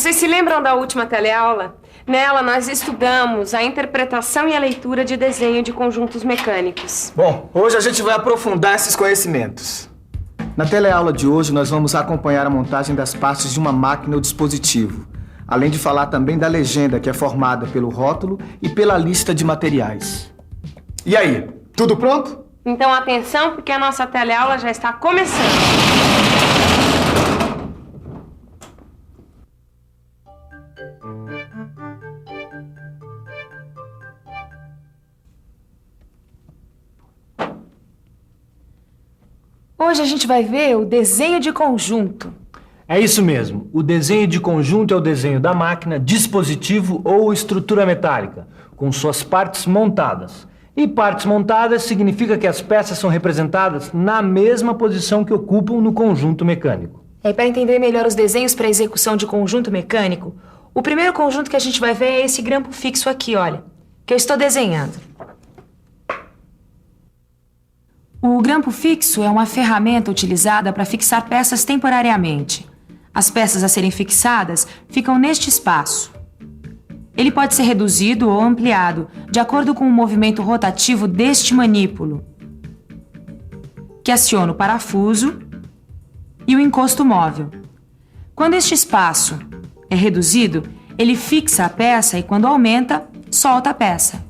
Vocês se lembram da última teleaula? Nela, nós estudamos a interpretação e a leitura de desenho de conjuntos mecânicos. Bom, hoje a gente vai aprofundar esses conhecimentos. Na teleaula de hoje, nós vamos acompanhar a montagem das partes de uma máquina ou dispositivo, além de falar também da legenda, que é formada pelo rótulo e pela lista de materiais. E aí, tudo pronto? Então, atenção, porque a nossa teleaula já está começando. Hoje a gente vai ver o desenho de conjunto. É isso mesmo. O desenho de conjunto é o desenho da máquina, dispositivo ou estrutura metálica, com suas partes montadas. E partes montadas significa que as peças são representadas na mesma posição que ocupam no conjunto mecânico. Para entender melhor os desenhos para execução de conjunto mecânico, o primeiro conjunto que a gente vai ver é esse grampo fixo aqui, olha, que eu estou desenhando. O grampo fixo é uma ferramenta utilizada para fixar peças temporariamente. As peças a serem fixadas ficam neste espaço. Ele pode ser reduzido ou ampliado, de acordo com o movimento rotativo deste manípulo, que aciona o parafuso e o encosto móvel. Quando este espaço é reduzido, ele fixa a peça e, quando aumenta, solta a peça.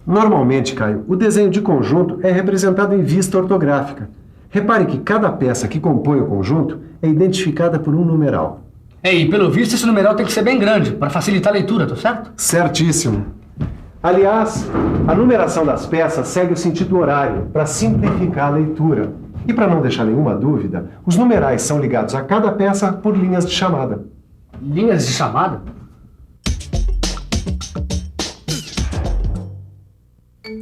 Normalmente, Caio, o desenho de conjunto é representado em vista ortográfica. Repare que cada peça que compõe o conjunto é identificada por um numeral. E pelo visto esse numeral tem que ser bem grande, para facilitar a leitura, tá certo? Certíssimo. Aliás, a numeração das peças segue o sentido horário, para simplificar a leitura. E para não deixar nenhuma dúvida, os numerais são ligados a cada peça por linhas de chamada. Linhas de chamada?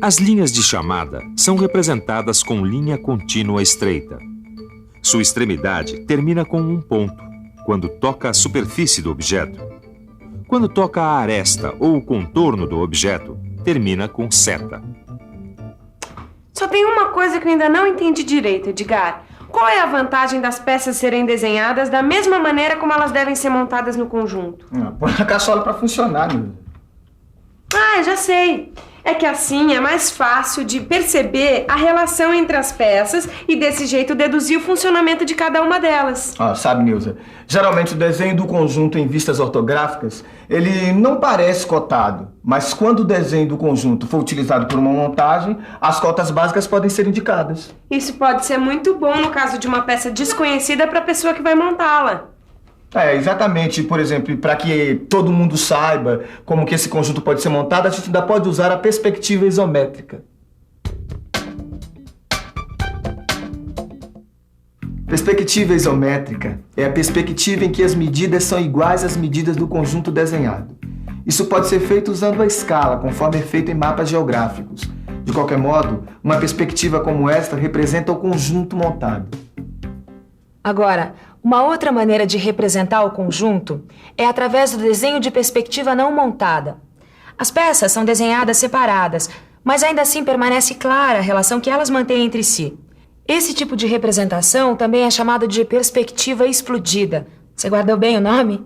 As linhas de chamada são representadas com linha contínua estreita. Sua extremidade termina com um ponto, quando toca a superfície do objeto. Quando toca a aresta ou o contorno do objeto, termina com seta. Só tem uma coisa que eu ainda não entendi direito, Edgar. Qual é a vantagem das peças serem desenhadas da mesma maneira como elas devem ser montadas no conjunto? Põe a caçola pra funcionar, meu. Já sei. É que assim é mais fácil de perceber a relação entre as peças e desse jeito deduzir o funcionamento de cada uma delas. Sabe, Nilza, geralmente o desenho do conjunto em vistas ortográficas, ele não parece cotado, mas quando o desenho do conjunto for utilizado por uma montagem, as cotas básicas podem ser indicadas. Isso pode ser muito bom no caso de uma peça desconhecida para a pessoa que vai montá-la. Exatamente. Por exemplo, para que todo mundo saiba como que esse conjunto pode ser montado, a gente ainda pode usar a perspectiva isométrica. Perspectiva isométrica é a perspectiva em que as medidas são iguais às medidas do conjunto desenhado. Isso pode ser feito usando a escala, conforme é feito em mapas geográficos. De qualquer modo, uma perspectiva como esta representa o conjunto montado. Agora, uma outra maneira de representar o conjunto é através do desenho de perspectiva não montada. As peças são desenhadas separadas, mas ainda assim permanece clara a relação que elas mantêm entre si. Esse tipo de representação também é chamado de perspectiva explodida. Você guardou bem o nome?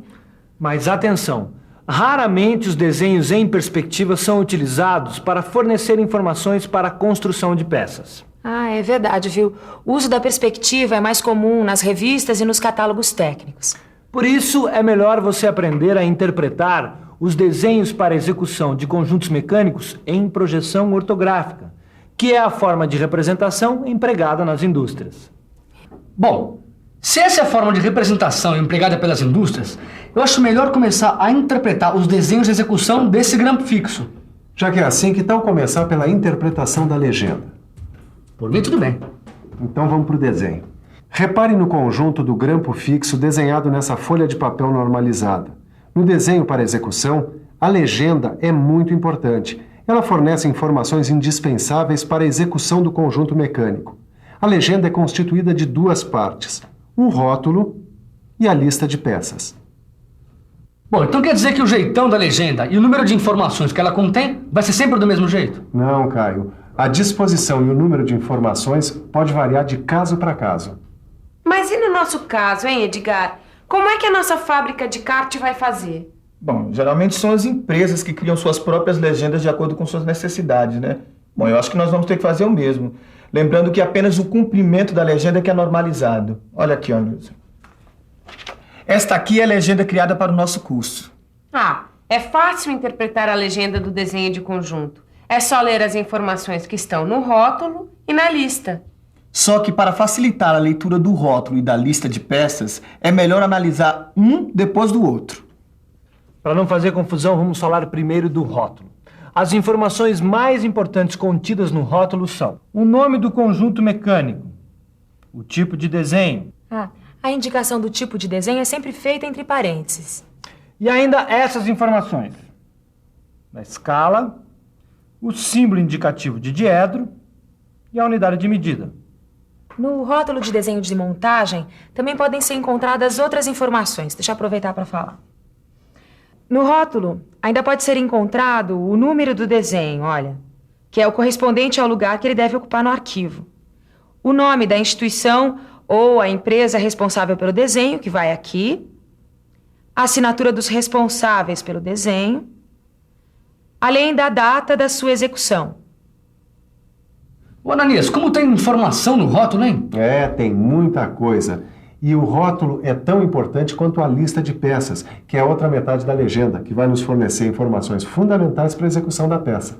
Mas atenção, raramente os desenhos em perspectiva são utilizados para fornecer informações para a construção de peças. É verdade, viu? O uso da perspectiva é mais comum nas revistas e nos catálogos técnicos. Por isso, é melhor você aprender a interpretar os desenhos para execução de conjuntos mecânicos em projeção ortográfica, que é a forma de representação empregada nas indústrias. Bom, se essa é a forma de representação empregada pelas indústrias, eu acho melhor começar a interpretar os desenhos de execução desse grampo fixo. Já que é assim, que tal começar pela interpretação da legenda? Por mim, tudo bem. Então vamos para o desenho. Repare no conjunto do grampo fixo desenhado nessa folha de papel normalizada. No desenho para execução, a legenda é muito importante. Ela fornece informações indispensáveis para a execução do conjunto mecânico. A legenda é constituída de duas partes, um rótulo e a lista de peças. Bom, então quer dizer que o jeitão da legenda e o número de informações que ela contém vai ser sempre do mesmo jeito? Não, Caio. A disposição e o número de informações pode variar de caso para caso. Mas e no nosso caso, hein, Edgar? Como é que a nossa fábrica de kart vai fazer? Bom, geralmente são as empresas que criam suas próprias legendas de acordo com suas necessidades, né? Bom, eu acho que nós vamos ter que fazer o mesmo. Lembrando que apenas o cumprimento da legenda que é normalizado. Olha aqui, ó, Nilson. Esta aqui é a legenda criada para o nosso curso. Ah, é fácil interpretar a legenda do desenho de conjunto. É só ler as informações que estão no rótulo e na lista. Só que para facilitar a leitura do rótulo e da lista de peças, é melhor analisar um depois do outro. Para não fazer confusão, vamos falar primeiro do rótulo. As informações mais importantes contidas no rótulo são o nome do conjunto mecânico, o tipo de desenho. A indicação do tipo de desenho é sempre feita entre parênteses. E ainda essas informações: a escala, o símbolo indicativo de diedro e a unidade de medida. No rótulo de desenho de montagem, também podem ser encontradas outras informações. Deixa eu aproveitar para falar. No rótulo, ainda pode ser encontrado o número do desenho, olha, que é o correspondente ao lugar que ele deve ocupar no arquivo. O nome da instituição ou a empresa responsável pelo desenho, que vai aqui. A assinatura dos responsáveis pelo desenho, além da data da sua execução. Ô, Ananias, como tem informação no rótulo, hein? É, tem muita coisa. E o rótulo é tão importante quanto a lista de peças, que é a outra metade da legenda, que vai nos fornecer informações fundamentais para a execução da peça.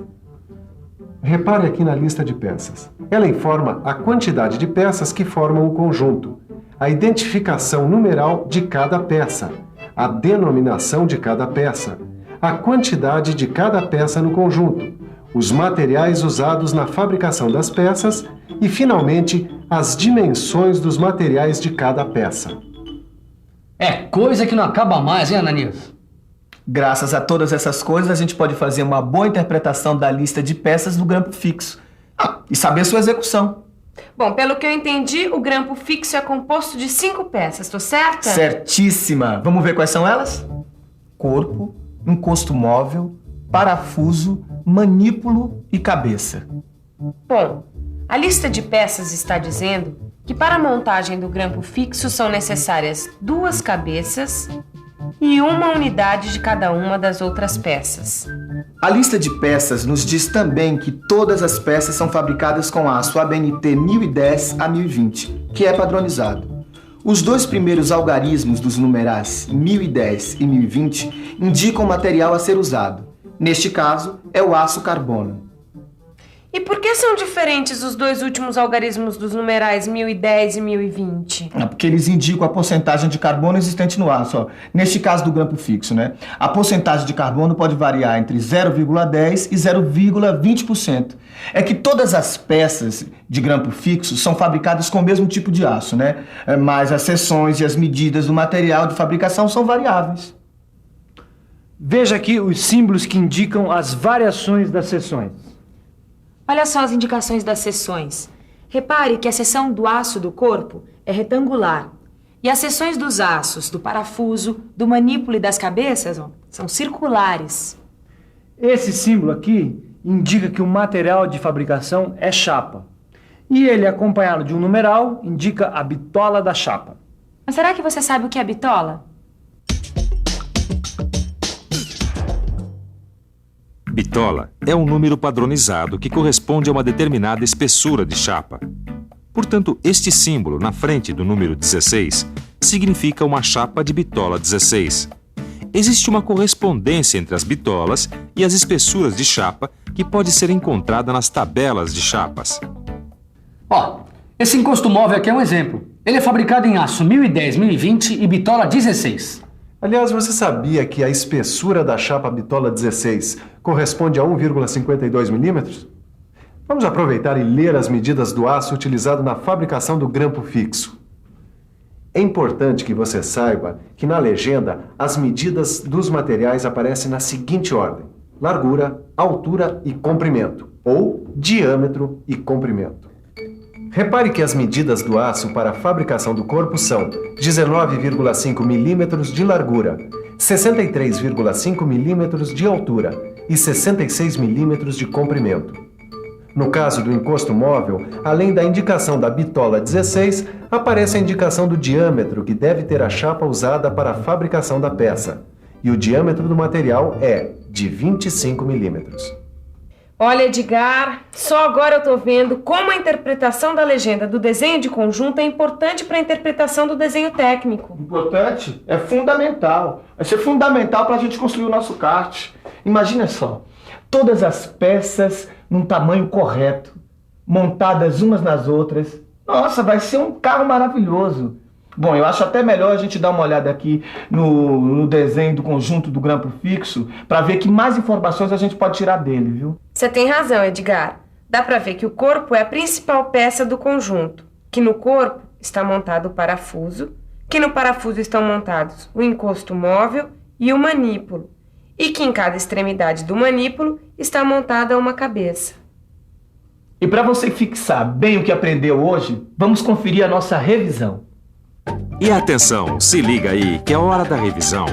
Repare aqui na lista de peças. Ela informa a quantidade de peças que formam o conjunto, a identificação numeral de cada peça, a denominação de cada peça, a quantidade de cada peça no conjunto, os materiais usados na fabricação das peças e, finalmente, as dimensões dos materiais de cada peça. É coisa que não acaba mais, hein, Ananias? Graças a todas essas coisas, a gente pode fazer uma boa interpretação da lista de peças do grampo fixo. E saber sua execução. Bom, pelo que eu entendi, o grampo fixo é composto de 5 peças, tô certa? Certíssima! Vamos ver quais são elas? Corpo, encosto móvel, parafuso, manípulo e cabeça. Bom, a lista de peças está dizendo que para a montagem do grampo fixo são necessárias 2 cabeças e uma unidade de cada uma das outras peças. A lista de peças nos diz também que todas as peças são fabricadas com aço ABNT 1010 a 1020, que é padronizado. Os 2 primeiros algarismos dos numerais 1010 e 1020 indicam o material a ser usado. Neste caso, é o aço carbono. E por que são diferentes os 2 últimos algarismos dos numerais 1010 e 1020? Porque eles indicam a porcentagem de carbono existente no aço. Ó. Neste caso do grampo fixo, né? A porcentagem de carbono pode variar entre 0,10% e 0,20%. É que todas as peças de grampo fixo são fabricadas com o mesmo tipo de aço, né? Mas as seções e as medidas do material de fabricação são variáveis. Veja aqui os símbolos que indicam as variações das seções. Olha só as indicações das seções. Repare que a seção do aço do corpo é retangular. E as seções dos aços, do parafuso, do manípulo e das cabeças, são circulares. Esse símbolo aqui indica que o material de fabricação é chapa. E ele, acompanhado de um numeral, indica a bitola da chapa. Mas será que você sabe o que é bitola? Bitola é um número padronizado que corresponde a uma determinada espessura de chapa. Portanto, este símbolo na frente do número 16 significa uma chapa de bitola 16. Existe uma correspondência entre as bitolas e as espessuras de chapa que pode ser encontrada nas tabelas de chapas. Ó, esse encosto móvel aqui é um exemplo. Ele é fabricado em aço 1010, 1020 e bitola 16. Aliás, você sabia que a espessura da chapa bitola 16 corresponde a 1,52 milímetros? Vamos aproveitar e ler as medidas do aço utilizado na fabricação do grampo fixo. É importante que você saiba que na legenda as medidas dos materiais aparecem na seguinte ordem: largura, altura e comprimento, ou diâmetro e comprimento. Repare que as medidas do aço para a fabricação do corpo são 19,5 milímetros de largura, 63,5 milímetros de altura e 66 milímetros de comprimento. No caso do encosto móvel, além da indicação da bitola 16, aparece a indicação do diâmetro que deve ter a chapa usada para a fabricação da peça. E o diâmetro do material é de 25 milímetros. Olha, Edgar, só agora eu tô vendo como a interpretação da legenda do desenho de conjunto é importante para a interpretação do desenho técnico. Importante? É fundamental. Vai ser fundamental para a gente construir o nosso kart. Imagina só, todas as peças num tamanho correto, montadas umas nas outras. Nossa, vai ser um carro maravilhoso. Bom, eu acho até melhor a gente dar uma olhada aqui no desenho do conjunto do grampo fixo para ver que mais informações a gente pode tirar dele, viu? Você tem razão, Edgar. Dá para ver que o corpo é a principal peça do conjunto, que no corpo está montado o parafuso, que no parafuso estão montados o encosto móvel e o manípulo, e que em cada extremidade do manípulo está montada uma cabeça. E para você fixar bem o que aprendeu hoje, vamos conferir a nossa revisão. E atenção, se liga aí que é hora da revisão.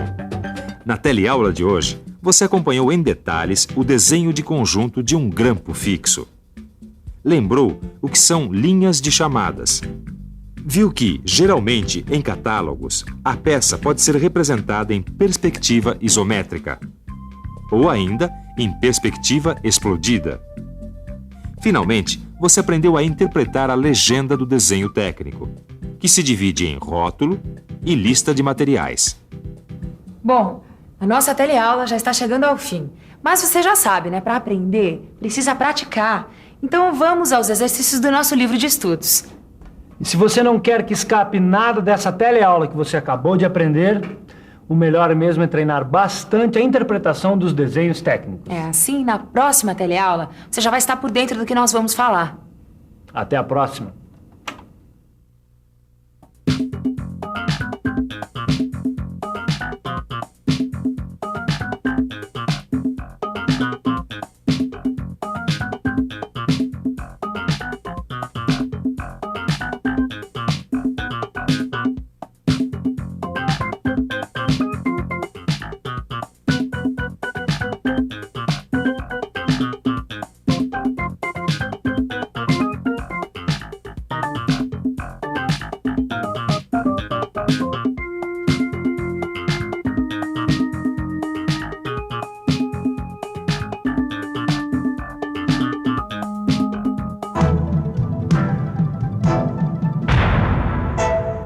Na teleaula de hoje, você acompanhou em detalhes o desenho de conjunto de um grampo fixo. Lembrou o que são linhas de chamadas. Viu que, geralmente, em catálogos, a peça pode ser representada em perspectiva isométrica, ou ainda em perspectiva explodida. Finalmente, você aprendeu a interpretar a legenda do desenho técnico, que se divide em rótulo e lista de materiais. Bom, a nossa teleaula já está chegando ao fim. Mas você já sabe, né? Para aprender, precisa praticar. Então vamos aos exercícios do nosso livro de estudos. E se você não quer que escape nada dessa teleaula que você acabou de aprender, o melhor mesmo é treinar bastante a interpretação dos desenhos técnicos. É assim, na próxima teleaula, você já vai estar por dentro do que nós vamos falar. Até a próxima.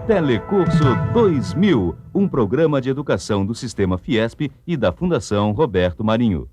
Telecurso 2000, um programa de educação do Sistema Fiesp e da Fundação Roberto Marinho.